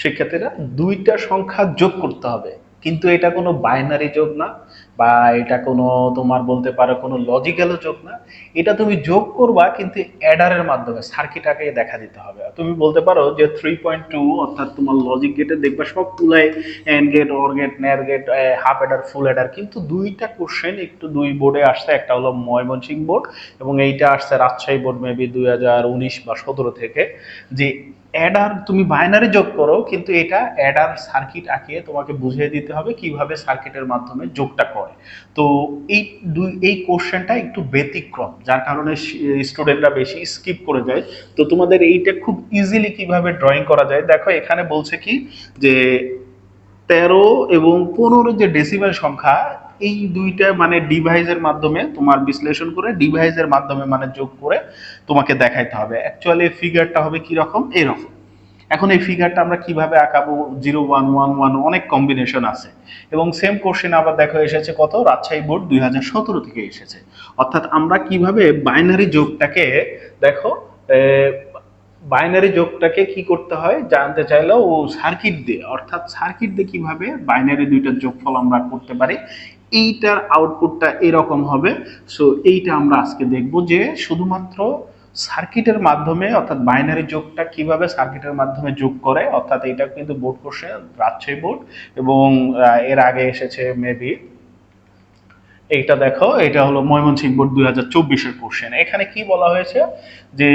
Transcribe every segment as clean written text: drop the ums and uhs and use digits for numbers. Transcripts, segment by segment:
শিক্ষার্থীরা দুইটা সংখ্যা যোগ করতে হবে, কিন্তু এটা কোনো বাইনারি যোগ না, বা এটা কোনো তোমার বলতে পারো কোনো লজিক্যালও যোগ না। এটা তুমি যোগ করবা কিন্তু অ্যাডারের মাধ্যমে, সার্কিটাকে দেখা দিতে হবে। তুমি বলতে পারো যে 3.2 অর্থাৎ তোমার লজিক গেটে দেখবা সবগুলাই and gate, or gate, nor gate, half adder, full adder, কিন্তু দুইটা কোশ্চেন একটু দুই বোর্ডে আসছে। একটা হলো ময়মনসিংহ বোর্ড এবং এইটা আসছে রাজশাহী বোর্ড মেবি 2019 বা 17 থেকে, যে অ্যাডার তুমি বাইনারি যোগ করো কিন্তু এটা অ্যাডার সার্কিট আঁকিয়ে তোমাকে বুঝিয়ে দিতে হবে কিভাবে সার্কিটের মাধ্যমে যোগটা করে। তো এই কোশ্চেনটা একটু ব্যতিক্রম, যার কারণে স্টুডেন্টরা বেশি স্কিপ করে যায়। তো তোমাদের এইটা খুব ইজিলি কিভাবে ড্রয়িং করা যায় দেখো, এখানে বলছে কি যে 13 এবং 15 যে ডেসিমেল সংখ্যা, এই দুইটা মানে ডিভাইসের মাধ্যমে তোমার বিশ্লেষণ করে ডিভাইসের মাধ্যমে মানে যোগ করে তোমাকে দেখাইতে হবে। অ্যাকচুয়ালি ফিগারটা হবে কি রকম, এরকম। এখন এই ফিগারটা আমরা কিভাবে আঁকাবো, 0 1 1 1 অনেক কম্বিনেশন আছে। এবং সেম কোশ্চেন আবার দেখো এসেছে কত, রাজশাহী বোর্ড 2017 থেকে এসেছে। অর্থাৎ আমরা কিভাবে বাইনারি যোগটাকে দেখো, বাইনারি যোগটাকে কি করতে হয় জানতে চাইলেও ও সার্কিট দিয়ে, অর্থাৎ সার্কিট দিয়ে কিভাবে বাইনারি দুইটার যোগফল আমরা করতে পারি, এইটার আউটপুটটা এরকম হবে। সো এইটা আমরা আজকে দেখব যে শুধুমাত্র সার্কিটের মাধ্যমে, অর্থাৎ বাইনারি যোগটা কিভাবে সার্কিটের মাধ্যমে যোগ করে। অর্থাৎ এটা কিন্তু বোর্ড কোশ্চেন, রাজশাহী বোর্ড, এবং এর আগে এসেছে মেবি, এইটা দেখো এটা হলো ময়মনসিংহ বোর্ড 2024-এর কোশ্চেন। এখানে কি বলা হয়েছে যে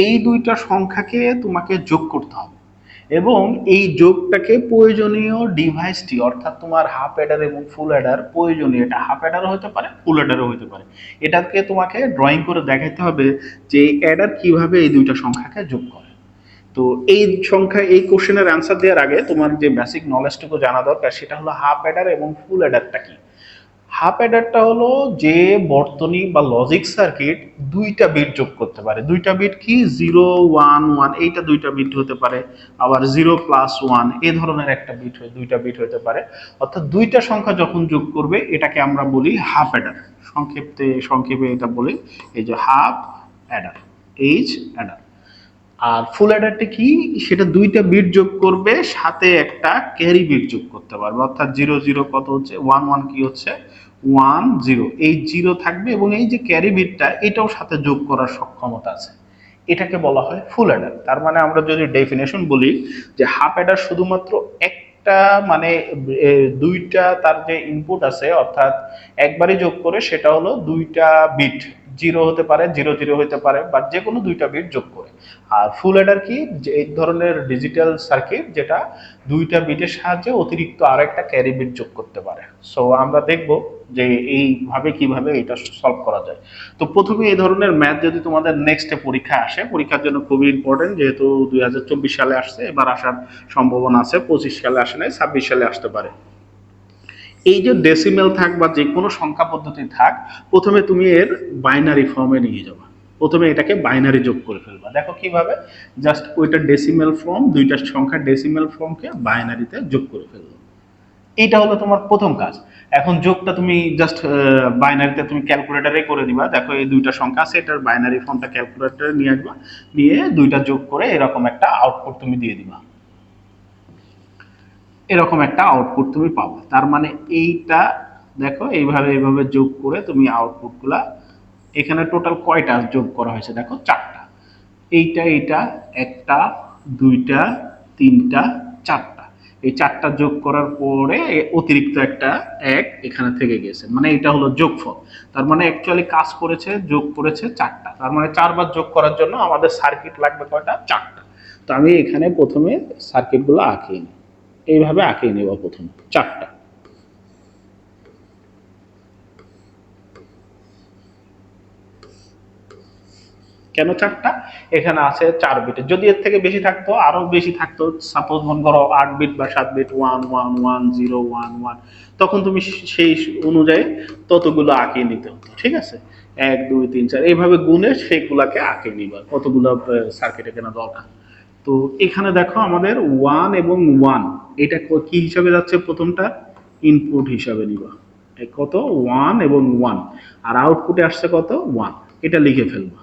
এই দুইটা সংখ্যাকে তোমাকে যোগ করতে হবে এবং এই যোগটাকে প্রয়োজনীয় ডিভাইসটি, অর্থাৎ তোমার হাফ অ্যাডার এবং ফুল অ্যাডার প্রয়োজনীয়, এটা হাফ অ্যাডারও হতে পারে, ফুল অ্যাডারও হতে পারে। এটাকে তোমাকে ড্রয়িং করে দেখাতে হবে যে অ্যাডার কিভাবে এই দুইটা সংখ্যাকে যোগ করে। তো এই সংখ্যা, এই কোশ্চেনের অ্যান্সার দেওয়ার আগে তোমার যে বেসিক নলেজটুকু জানা দরকার সেটা হলো হাফ অ্যাডার এবং ফুল অ্যাডারটা কি। হাফ অ্যাডারটা হলো যে বর্তনী বা লজিক সার্কিট দুইটা বিট যোগ করতে পারে। দুইটা বিট কি, 0 1 1, এইটা দুইটা বিট হতে পারে, আবার 0+1 এই ধরনের একটা বিট হয়ে দুইটা বিট হতে পারে। অর্থাৎ দুইটা সংখ্যা যখন যোগ করবে এটাকে আমরা বলি হাফ অ্যাডার। সংক্ষেপে এটা বলি এই যে হাফ অ্যাডার, এইচ অ্যাডার। আর ফুল অ্যাডারটা কি, সেটা দুইটা বিট যোগ করবে, সাথে একটা ক্যারি বিট যোগ করতে পারবে। অর্থাৎ 0 0 কত হচ্ছে, 1 1 কি হচ্ছে, 1 0, এই 0 থাকবে এবং এই যে ক্যারি বিটটা এটাও সাথে যোগ করার সক্ষমতা আছে। এটাকে বলা হয় ফুল অ্যাডার। তার মানে আমরা যদি ডেফিনেশন বলি যে হাফ অ্যাডার শুধুমাত্র একটা মানে দুইটা তার যে ইনপুট আছে, অর্থাৎ একবারই যোগ করে, সেটা হলো দুইটা বিট, 0 হতে পারে, 0 0 হতে পারে, বা যে কোনো দুইটা বিট যোগ করে। আর ফুল অ্যাডার কি, যে এই ধরনের ডিজিটাল সার্কিট যেটা দুইটা বিটের সাহায্যে অতিরিক্ত আরেকটা ক্যারি বিট যোগ করতে পারে। সো আমরা দেখব যে এইভাবে কিভাবে এটা সলভ করা যায়। তো প্রথমে এই ধরনের ম্যাথ যদি তোমাদের নেক্সটে পরীক্ষা আসে, পরীক্ষার জন্য খুবই ইম্পর্টেন্ট, যেহেতু 2024 সালে আসছে, এবার আসার সম্ভাবনা আছে, 25 সালে আসে নাই, 26 সালে আসতে পারে। এই যে ডেসিমেল থাক বা যে কোনো সংখ্যা পদ্ধতি থাক, প্রথমে তুমি এর বাইনারি ফর্মে নিয়ে যাবা। প্রথমে এটাকে বাইনারি যোগ করে ফেলবা। দেখো কিভাবে, জাস্ট ওইটা ডেসিমেল ফর্ম, দুইটা সংখ্যা ডেসিমেল ফর্মকে বাইনারিতে যোগ করে ফেলবো। এইটা হলো তোমার প্রথম কাজ। এখন যোগটা তুমি জাস্ট বাইনারিতে তুমি ক্যালকুলেটরে করে দিবা। দেখো এই দুইটা সংখ্যা আছে, এটার বাইনারি ফর্মটা ক্যালকুলেটরে নিয়ে আসবা, নিয়ে দুইটা যোগ করে এরকম একটা আউটপুট তুমি দিয়ে দিবা। এরকম একটা আউটপুট তুমি পাবে। তার মানে এইটা দেখো এইভাবে যোগ করে তুমি আউটপুটগুলা, এখানে টোটাল কয়টা যোগ করা হয়েছে দেখো, 4টা। এইটা একটা, দুইটা, তিনটা, 4টা। এই 4টা যোগ করার পরে অতিরিক্ত একটা এক এখানে থেকে গেছে, মানে এটা হলো যোগফল। তার মানে অ্যাকচুয়ালি কাজ করেছে, যোগ করেছে 4টা। তার মানে 4বার যোগ করার জন্য আমাদের সার্কিট লাগবে কয়টা, 4টা। তো আমি এখানে প্রথমে সার্কিটগুলো আঁকিয়ে নিই, এইভাবে আঁকিয়ে নেব প্রথম 4টা। কেন 4টা, এখানে আছে 4 বিট, যদি এর থেকে বেশি থাকতো আরো বেশি থাকতো, সাপোজ মনে করো 8 বিট বা 7 বিট, 1 1 1 0 1 1, তখন তুমি সেই অনুযায়ী ততগুলো আঁকিয়ে নিতে হতো। ঠিক আছে, 1 2 3 4 এইভাবে গুণে সেইগুলাকে আঁকিয়ে নিবা কতগুলো সার্কিটে কেনা দরকার। তো এখানে দেখো আমাদের 1 এবং 1, এটা কি হিসাবে যাচ্ছে, প্রথমটা ইনপুট হিসাবে নিবা, কত 1 এবং 1, আর আউটপুটে আসছে কত 1, এটা লিখে ফেলবো।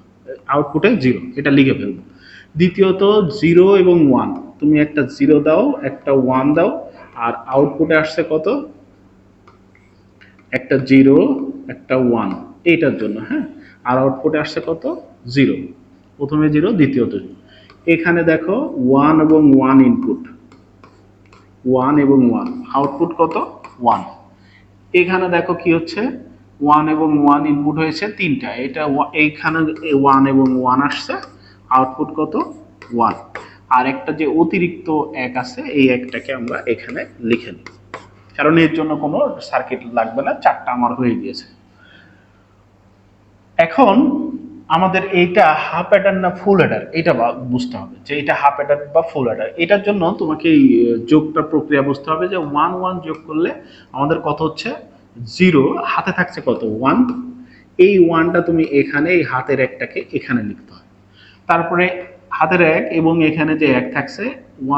আউটপুটে 0, এটা লিখে ফেলবো। দ্বিতীয়ত 0 এবং 1, তুমি একটা 0 দাও, একটা 1 দাও, আর আউটপুটে আসছে কত, একটা 0, একটা 1, এইটার জন্য, হ্যাঁ। আর আউটপুটে আসছে কত, 0, প্রথমে 0, দ্বিতীয়ত 0। এখানে দেখো 1 এবং 1 ইনপুট, 1 এবং 1, আউটপুট কত, 1। এখানে দেখো কি হচ্ছে, 1 এবং 1 ইনপুট হয়েছে তিনটা, এটা এইখানে 1 এবং 1 আসছে, আউটপুট কত, 1। আর একটা যে অতিরিক্ত এক আছে, এই একটাকে আমরা এখানে লিখে নিই, কারণ এর জন্য কোনো সার্কিট লাগবে না, চারটা আমার হয়ে গিয়েছে। এখন আমাদের এইটা হাফ অ্যাডার না ফুল অ্যাডার, এটা বুঝতে হবে যে এটা হাফ অ্যাডার বা ফুল অ্যাডার। এটার জন্য তোমাকে এই যোগটা প্রক্রিয়া বুঝতে হবে যে 1 1 যোগ করলে আমাদের কত হচ্ছে, 0, হাতে থাকছে কত, 1। এই 1টা তুমি এখানে, এই হাতের একটাকে এখানে লিখতে হয়। তারপরে হাতের এক এবং এখানে যে এক থাকছে,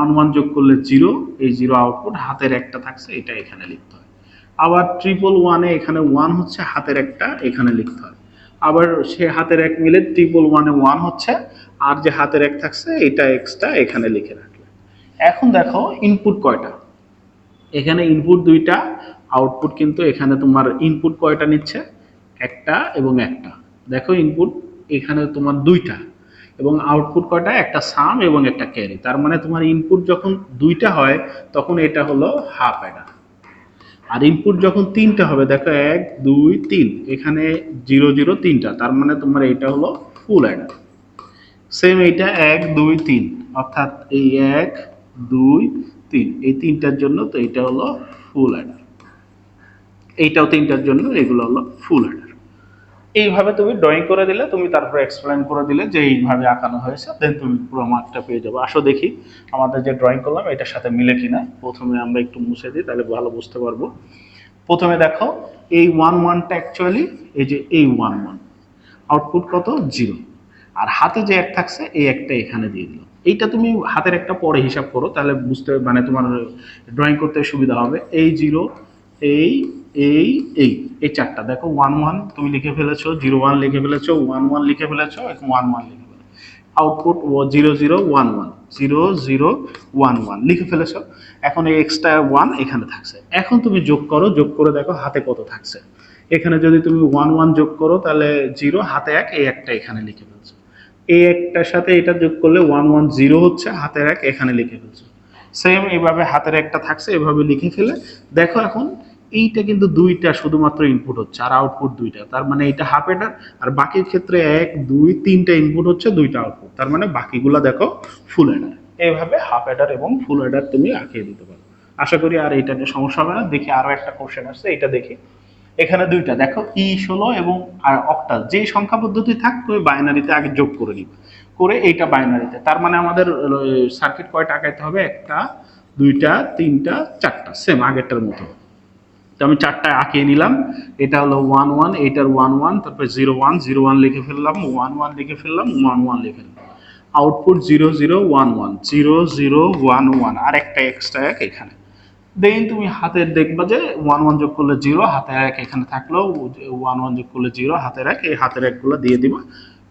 1 1 যোগ করলে 0, এই 0 আউটপুট, হাতের একটা থাকছে, এটা এখানে লিখতে হয়। আবার 111 এখানে 1 হচ্ছে, হাতের একটা এখানে লিখতে হয়। আবার সে হাতের এক মিলে 111 1 হচ্ছে, আর যে হাতের এক থাকছে এটা এক্সট্রা এখানে লিখে রাখলে। এখন দেখো ইনপুট কয়টা, এখানে ইনপুট দুইটা, আউটপুট কিন্তু এখানে তোমার ইনপুট কয়টা নিচ্ছে, একটা এবং একটা। দেখো ইনপুট এখানে তোমার দুইটা, এবং আউটপুট কয়টা, একটা সাম এবং একটা ক্যারি। তার মানে তোমার ইনপুট যখন দুইটা হয় তখন এটা হলো হাফ অ্যাডার। আর ইনপুট যখন তিনটা হবে, দেখো 1 2 3, এখানে 0 0 তিনটা, তার মানে তোমার এটা হলো ফুল অ্যাডার। সেম এইটা 1 2 3, অর্থাৎ এই 1 2 3, এই তিনটার জন্য তো এটা হলো ফুল অ্যাডার, এইটাও তিনটার জন্য, এগুলো হলো ফুল অ্যাডার। এইভাবে তুমি ড্রয়িং করে দিলে, তুমি তারপরে এক্সপ্লেন করে দিলে যে এইভাবে আঁকানো হয়েছে, দেন তুমি পুরো মার্কটা পেয়ে যাবে। আসো দেখি আমাদের যে ড্রয়িং করলাম এটার সাথে মিলে কিনা। প্রথমে আমরা একটু মুছে দিই, তাহলে ভালো বুঝতে পারবো। প্রথমে দেখো এই 1 1টা অ্যাকচুয়ালি এই যে এই 1 1, আউটপুট কত, 0। আর হাতে যে এক থাকছে, এই একটা এখানে দিয়ে দিল। এইটা তুমি হাতের একটা পরে হিসাব করো, তাহলে বুঝতে মানে তোমার ড্রয়িং করতে সুবিধা হবে। এই 0, এই এই এই এই চারটা দেখো, 1 1 তুমি লিখে ফেলেছো, 0 1 লিখে ফেলেছো, 1 1 লিখে ফেলেছো, 1 1 লিখে ফেলেছো। আউটপুট 0 0 1 1, 0 0 1 1 লিখে ফেলেছো। এখন এই এক্সট্রা 1 এখানে থাকছে। এখন তুমি যোগ করো, যোগ করে দেখো হাতে কত থাকছে। এখানে যদি তুমি 1 1 যোগ করো তাহলে 0, হাতে এক, এই একটা এখানে লিখে ফেলছো। এই একটার সাথে এটা যোগ করলে 1 1 0 হচ্ছে, হাতের এক এখানে লিখে ফেলছো। সেম এইভাবে হাতের একটা থাকছে, এভাবে লিখে ফেলে দেখো। এখন এইটা কিন্তু দুইটা শুধুমাত্র ইনপুট হচ্ছে, আর আউটপুট দুইটা, তার মানে এটা হাফ এডার। আর বাকির ক্ষেত্রে 1 2 3টা ইনপুট হচ্ছে, দুইটা আউটপুট, তার মানে বাকিগুলা দেখো ফুল এডার। এইভাবে হাফ এডার এবং ফুল এডার তুমি আঁকিয়ে দিতে পারো। আশা করি আর এটা নিয়ে সমস্যা হবে না। দেখি আরো একটা কোশ্চেন আসছে, এটা দেখি। এখানে দুইটা দেখো, E16 এবং আর অক্টাল, যে সংখ্যা পদ্ধতি থাক তুমি বাইনারিতে আগে যোগ করে নিবে, করে এইটা বাইনারিতে। তার মানে আমাদের সার্কিট কয়টা আঁকাইতে হবে, একটা দুইটা তিনটা চারটা, সেম আগেরটার মতো। তো আমি চারটা আঁকিয়ে নিলাম। এটা হলো 1 1, এটার 1 1, তারপর 0 1 0 1 লিখে ফেললাম, 1 1 লিখে ফেললাম, 1 1 লিখে ফেললাম। আউটপুট 0 0 1 1, 0 0 1 1, আর একটা এক্সট্রা এক এখানে। দেন তুমি হাতের দেখবা যে 1 1 যোগ করলে 0, হাতের এক এখানে থাকলো, 1 1 যোগ করলে 0, হাতের এক, এই হাতের একগুলো দিয়ে দিবা।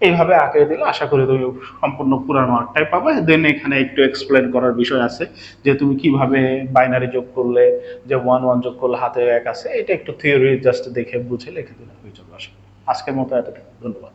এইভাবে আঁকে দিলে আশা করি তুমি সম্পূর্ণ পুরো মার্কটাই পাবে। দেন এখানে একটু এক্সপ্লেন করার বিষয় আছে যে তুমি কিভাবে বাইনারি যোগ করলে, যে 1 1 যোগ করলে হাতের এক আছে, এটা একটু থিওরি জাস্ট দেখে বুঝে লিখে দিলে হয়ে যাবে। আশা করি আজকের মতো এতটুকু, ধন্যবাদ।